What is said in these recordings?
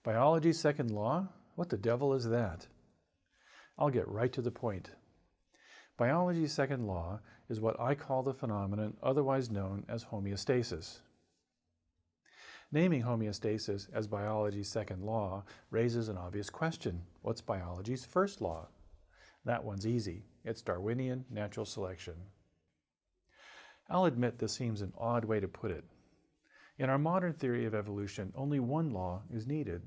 Biology's second law? What the devil is that? I'll get right to the point. Biology's second law is what I call the phenomenon otherwise known as homeostasis. Naming homeostasis as biology's second law raises an obvious question. What's biology's first law? That one's easy. It's Darwinian natural selection. I'll admit this seems an odd way to put it. In our modern theory of evolution, only one law is needed.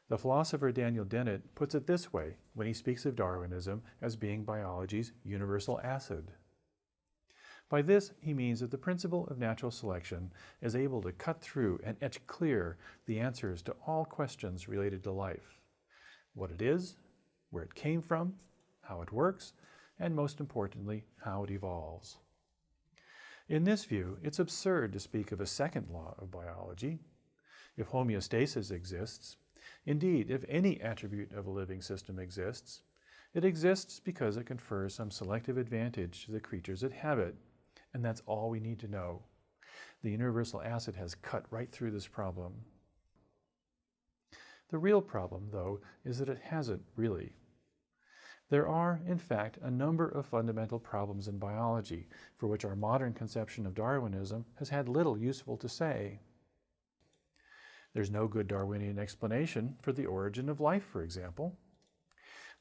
The philosopher Daniel Dennett puts it this way when he speaks of Darwinism as being biology's universal acid. By this, he means that the principle of natural selection is able to cut through and etch clear the answers to all questions related to life. What it is, where it came from, how it works, and most importantly, how it evolves. In this view, it's absurd to speak of a second law of biology. If homeostasis exists, indeed, if any attribute of a living system exists, it exists because it confers some selective advantage to the creatures that have it, and that's all we need to know. The universal acid has cut right through this problem. The real problem, though, is that it hasn't really. There are, in fact, a number of fundamental problems in biology for which our modern conception of Darwinism has had little useful to say. There's no good Darwinian explanation for the origin of life, for example.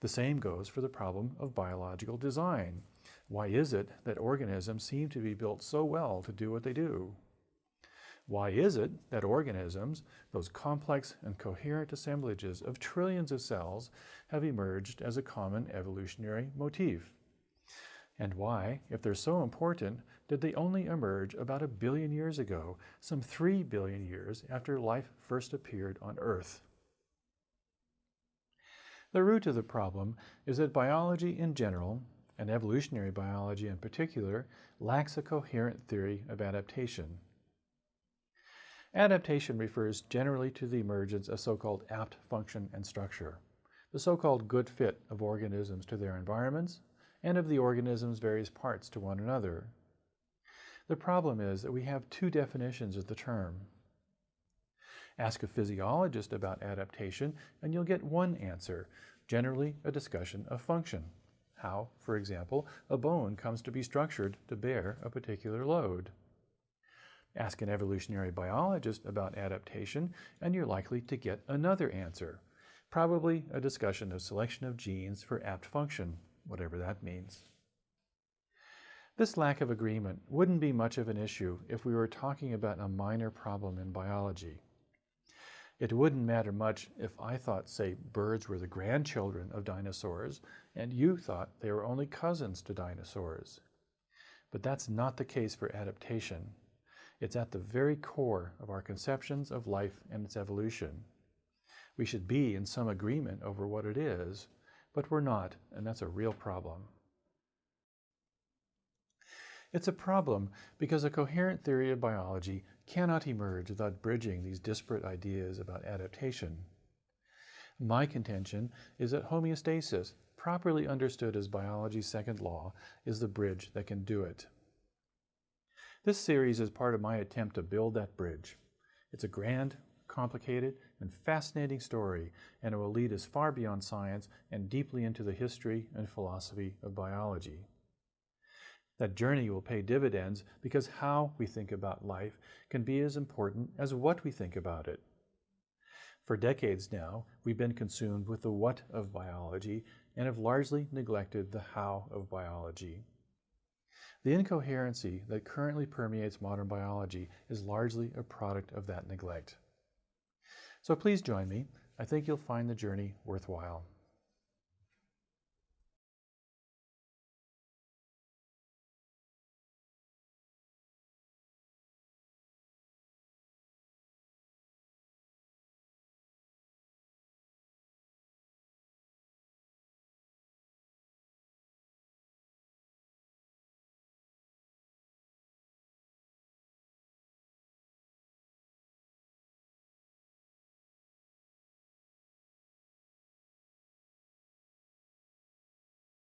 The same goes for the problem of biological design. Why is it that organisms seem to be built so well to do what they do? Why is it that organisms, those complex and coherent assemblages of trillions of cells, have emerged as a common evolutionary motif? And why, if they're so important, did they only emerge about 1 billion years ago, some 3 billion years after life first appeared on Earth? The root of the problem is that biology in general, and evolutionary biology in particular, lacks a coherent theory of adaptation. Adaptation refers generally to the emergence of so-called apt function and structure, the so-called good fit of organisms to their environments, and of the organism's various parts to one another. The problem is that we have two definitions of the term. Ask a physiologist about adaptation and you'll get one answer, generally a discussion of function. How, for example, a bone comes to be structured to bear a particular load. Ask an evolutionary biologist about adaptation and you're likely to get another answer, probably a discussion of selection of genes for apt function, whatever that means. This lack of agreement wouldn't be much of an issue if we were talking about a minor problem in biology. It wouldn't matter much if I thought, say, birds were the grandchildren of dinosaurs, and you thought they were only cousins to dinosaurs. But that's not the case for adaptation. It's at the very core of our conceptions of life and its evolution. We should be in some agreement over what it is, but we're not, and that's a real problem. It's a problem because a coherent theory of biology cannot emerge without bridging these disparate ideas about adaptation. My contention is that homeostasis, properly understood as biology's second law, is the bridge that can do it. This series is part of my attempt to build that bridge. It's a grand, complicated, and fascinating story, and it will lead us far beyond science and deeply into the history and philosophy of biology. That journey will pay dividends because how we think about life can be as important as what we think about it. For decades now, we've been consumed with the what of biology and have largely neglected the how of biology. The incoherency that currently permeates modern biology is largely a product of that neglect. So please join me. I think you'll find the journey worthwhile.